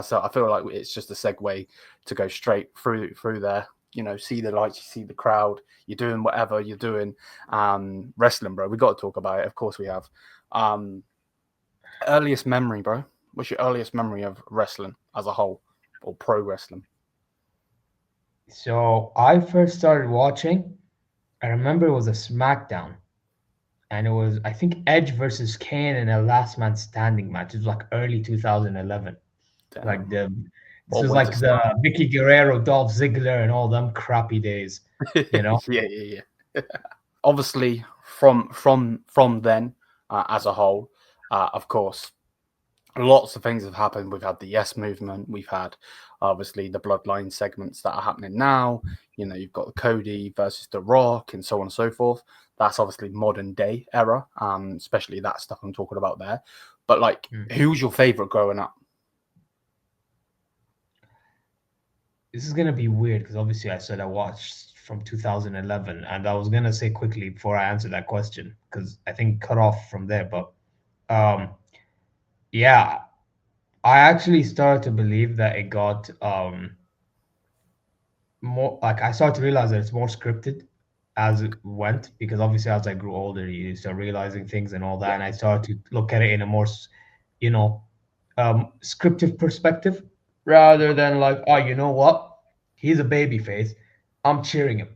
So I feel like it's just a segue to go straight through there. See the lights, you see the crowd, you're doing whatever you're doing. Wrestling, bro. We got to talk about it. Of course we have. Earliest memory, bro. What's your earliest memory of wrestling as a whole, or pro wrestling? So I first started watching. I remember it was a SmackDown, and it was I think Edge versus Kane in a Last Man Standing match. It was like early 2011. Like Damn. this What was way to like the start? Vicky Guerrero, Dolph Ziggler, and all them crappy days. You know. Yeah. Obviously, from then, as a whole, of course, lots of things have happened. We've had the Yes movement. We've had, obviously, the Bloodline segments that are happening now. You've got Cody versus The Rock and so on and so forth. That's obviously modern day era, especially that stuff I'm talking about there. But like, who's your favorite growing up? This is gonna be weird because obviously I said I watched from 2011, and I was gonna say quickly before I answer that question because I think cut off from there. But um, yeah, I actually started to believe that it got more like I started to realize that it's more scripted as it went because obviously as I grew older, you start realizing things and all that, Yeah, and I started to look at it in a more, you know, scripted perspective rather than like, oh, you know what, he's a baby face, I'm cheering him.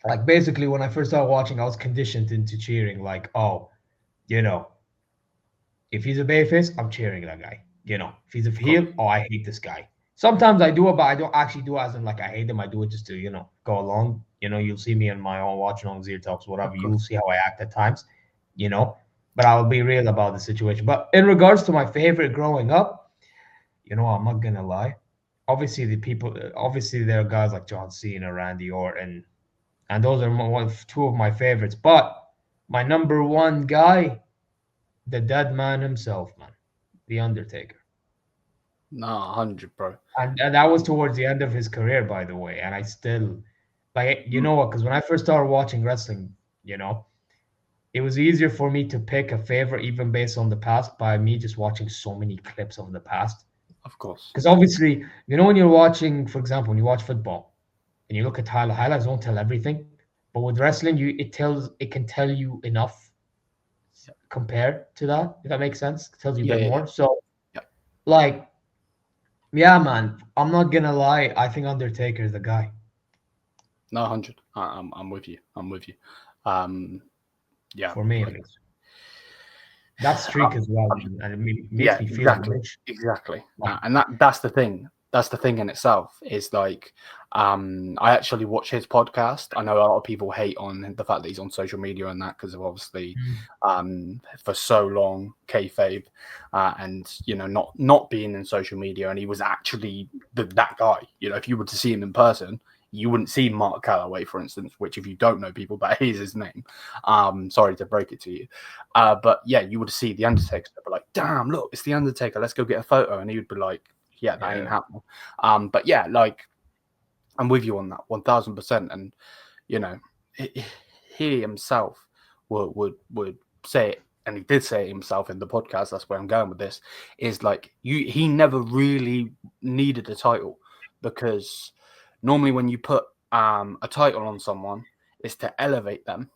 Like basically, when I first started watching, I was conditioned into cheering. Like, oh, you know, if he's a babyface, I'm cheering that guy. If he's a of course. heel, oh, I hate this guy. Sometimes I do it, but I don't actually do it as in like I hate him. I do it just to, go along. You'll see me in my own watching on ZeerTalks, whatever. Of You'll course. see how I act at times, you know. But I'll be real about the situation. But in regards to my favorite growing up, I'm not gonna lie. Obviously there are guys like John Cena, Randy Orton, and those are two of my favorites. But my number one guy, the dead man himself, man, the Undertaker. Nah, 100, bro. And that was towards the end of his career, by the way. And I still, like, you know what? Because when I first started watching wrestling, you know, it was easier for me to pick a favorite even based on the past by me just watching so many clips of the past. Of course. Because obviously, when you're watching, for example, when you watch football and you look at highlights don't tell everything. But with wrestling, it can tell you enough compared to that, if that makes sense. It tells you a bit Yeah. more. So, Yeah. like, yeah, man, I'm not gonna lie. I think Undertaker is the guy No, 100. I'm with you. I'm with you. Um, yeah, for me, at like, least. That streak as well, man, and makes yeah, me feel exactly. like, And that's the thing. That's the thing in itself is like, I actually watch his podcast. I know a lot of people hate on the fact that he's on social media and that because of obviously, for so long kayfabe, and not being in social media, and he was actually that guy. If you were to see him in person, you wouldn't see Mark Calloway, for instance, which if you don't know people, that is his name. Sorry to break it to you. But yeah, you would see the Undertaker. They'd be like, damn, look, it's the Undertaker. Let's go get a photo. And he would be like, yeah, that ain't yeah, happening. But yeah, like, I'm with you on that 1000%. And, you know, he himself would say it. And he did say it himself in the podcast. That's where I'm going with this. Is like he never really needed a title because normally when you put a title on someone, it's to elevate them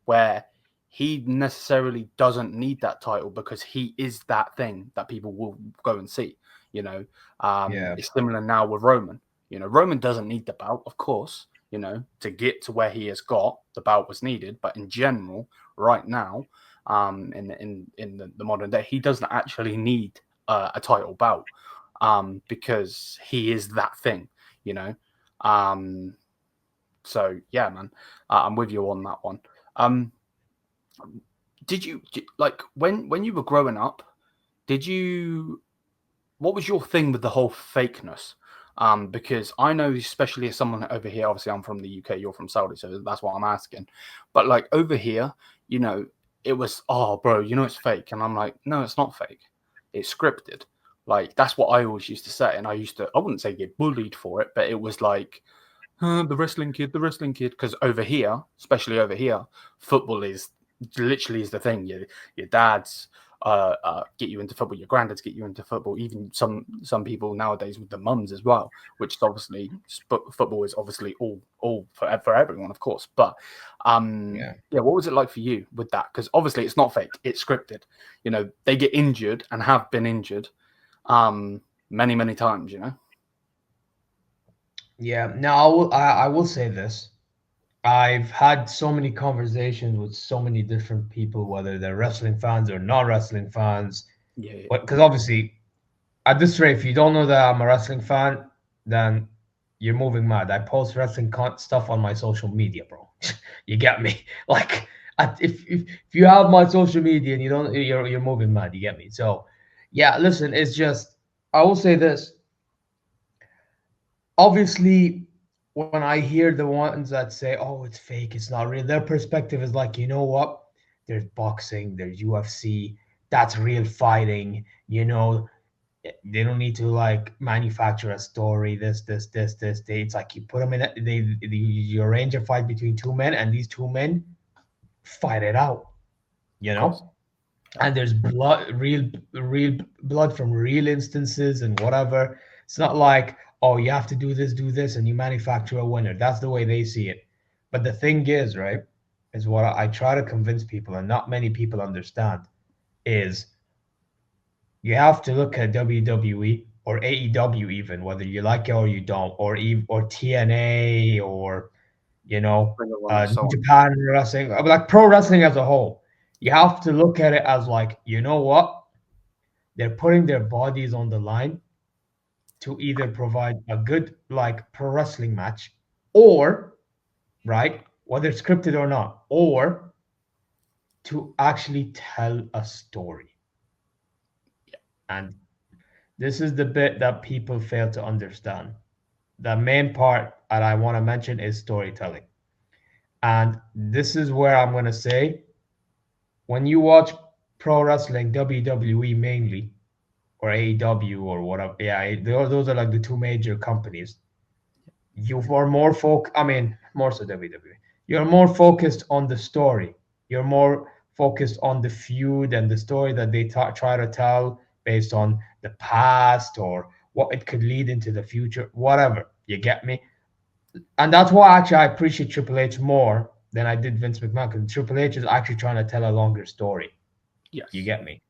where he necessarily doesn't need that title because he is that thing that people will go and see. yeah, It's similar now with Roman. Roman doesn't need the belt, of course. To get to where he has got, the belt was needed. But in general, right now, in the modern day, he doesn't actually need a title bout, because he is that thing. You know, um, so yeah, man, I'm with you on that one. Um, did you like when you were growing up? Did you What was your thing with the whole fakeness? Because I know, especially as someone over here, obviously I'm from the UK, you're from Saudi, so that's what I'm asking. But like over here, you know, it was, oh, bro, it's fake, and I'm like, no, it's not fake, it's scripted. Like that's what I always used to say, and I wouldn't say get bullied for it, but it was like, the wrestling kid. Because over here, especially over here, football is literally is the thing. Your dad's get you into football. Your granddads get you into football. Even some people nowadays with the mums as well, which is obviously football is obviously all for everyone, of course. But yeah, what was it like for you with that? Because obviously it's not fake; it's scripted. You know, they get injured and have been injured many times. You know. Yeah. Now I will say this. I've had so many conversations with so many different people, whether they're wrestling fans or non-wrestling fans. Yeah. But because obviously, at this rate, if you don't know that I'm a wrestling fan, then you're moving mad. I post wrestling stuff on my social media, bro. You get me? Like, if you have my social media and you don't, you're moving mad. You get me? So, yeah. Listen, it's just I will say this. Obviously, when I hear the ones that say, "Oh, it's fake, it's not real," their perspective is like, you know what? There's boxing, there's UFC, that's real fighting. They don't need to like manufacture a story. This. It's like you put them in. You arrange a fight between two men, and these two men fight it out. You Of course. know, and there's blood, real blood from real instances and whatever. It's not like, oh, you have to do this, and you manufacture a winner. That's the way they see it. But the thing is, right, is what I try to convince people, and not many people understand, is you have to look at WWE or AEW, even whether you like it or you don't, or TNA, or Bring it on and so New on. Japan Wrestling, like pro wrestling as a whole. You have to look at it as like, you know what? They're putting their bodies on the line to either provide a good like pro wrestling match, or right, whether it's scripted or not, or to actually tell a story. And this is the bit that people fail to understand. The main part that I want to mention is storytelling. And this is where I'm going to say, when you watch pro wrestling, WWE mainly, or AEW or whatever, yeah, those are like the two major companies. You are more I mean, more so WWE. You're more focused on the story. You're more focused on the feud and the story that they try to tell based on the past or what it could lead into the future, whatever. You get me? And that's why actually I appreciate Triple H more than I did Vince McMahon, because Triple H is actually trying to tell a longer story. You Yes. get me?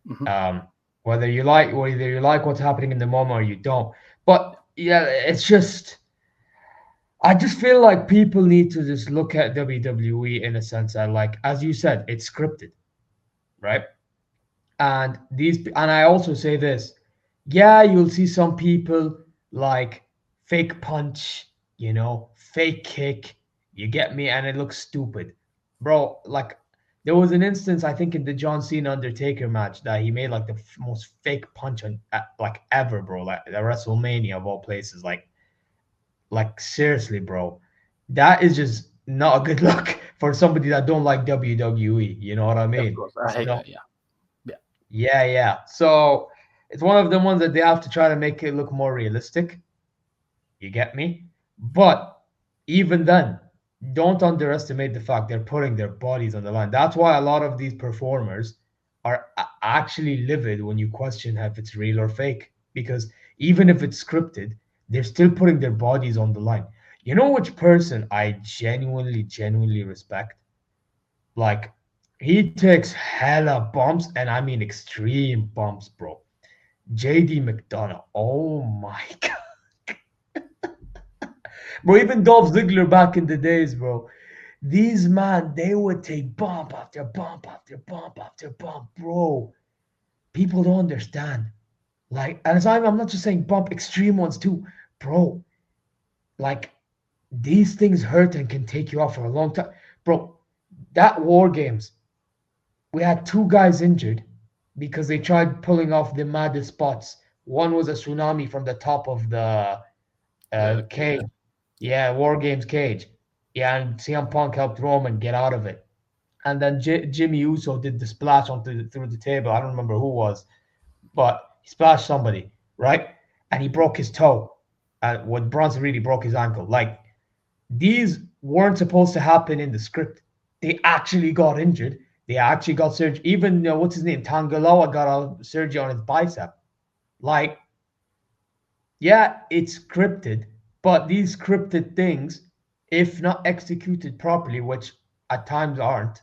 Mm-hmm. Um, whether you like what's happening in the moment or you don't. But yeah, it's just I just feel like people need to just look at WWE in a sense that, like, as you said, it's scripted, right? And I also say this, yeah, you'll see some people like fake punch, fake kick, you get me, and it looks stupid. Bro, like there was an instance I think in the John Cena Undertaker match that he made like the most fake punch like ever, bro, like the WrestleMania of all places, like seriously, bro. That is just not a good look for somebody that don't like WWE, you know what I Of mean? course. I hate So that. Yeah. Yeah. yeah. So it's one of the ones that they have to try to make it look more realistic. You get me? But even then, don't underestimate the fact they're putting their bodies on the line. That's why a lot of these performers are actually livid when you question if it's real or fake. Because even if it's scripted, they're still putting their bodies on the line. You know which person I genuinely respect? Like, he takes hella bumps, and I mean extreme bumps, bro. JD McDonough. Oh my god. Bro, even Dolph Ziggler back in the days, bro. These man, they would take bump after bump after bump after bump, bro. People don't understand. Like, and I'm not just saying bump, extreme ones too, bro. Like, these things hurt and can take you off for a long time, bro. That War Games, we had two guys injured because they tried pulling off the maddest spots. One was a tsunami from the top of the The cage. Yeah, War Games cage. Yeah, and CM Punk helped Roman get out of it. And then Jimmy Uso did the splash through the table. I don't remember who it was, but he splashed somebody, right? And he broke his toe. And what Bronson really broke his ankle. Like, these weren't supposed to happen in the script. They actually got injured. They actually got surgery. Even what's his name, Tangaloa got a surgery on his bicep. Like, yeah, it's scripted, but these scripted things, if not executed properly, which at times aren't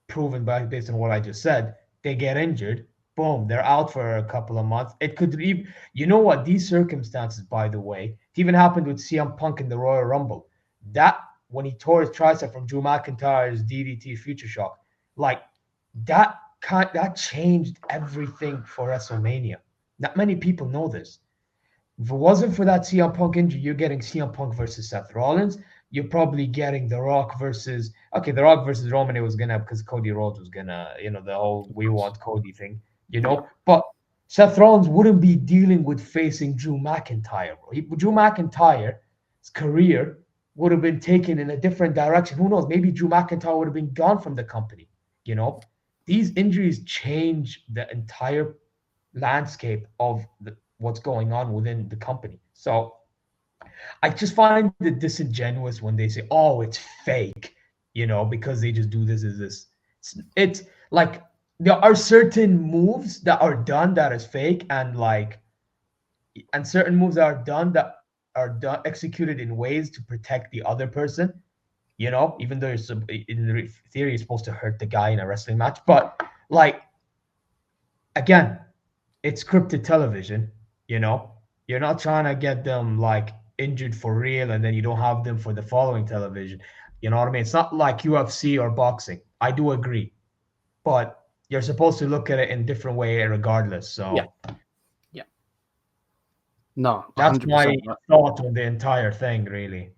proven by based on what I just said, they get injured. Boom, they're out for a couple of months. It could even, you know what? These circumstances, by the way, it even happened with CM Punk in the Royal Rumble. That when he tore his tricep from Drew McIntyre's DDT Future Shock, like that changed everything for WrestleMania. Not many people know this. If it wasn't for that CM Punk injury, you're getting CM Punk versus Seth Rollins. You're probably getting The Rock versus The Rock versus Roman. It was gonna because Cody Rhodes was gonna the whole Of we course. want Cody thing, Yeah. But Seth Rollins wouldn't be dealing with facing Drew McIntyre. Drew McIntyre's career would have been taken in a different direction. Who knows? Maybe Drew McIntyre would have been gone from the company. You know, these injuries change the entire landscape of what's going on within the company. So I just find it disingenuous when they say, "Oh, it's fake," because they just do this. Is this? It's like there are certain moves that are done that is fake, and certain moves that are done executed in ways to protect the other person. Even though in theory you're supposed to hurt the guy in a wrestling match, but like again, it's scripted television, you know. You're not trying to get them like injured for real and then you don't have them for the following television. You know what I mean? It's not like UFC or boxing. I do agree. But you're supposed to look at it in a different way regardless. Yeah. So Yeah. No, that's 100%. my thought on the entire thing, really.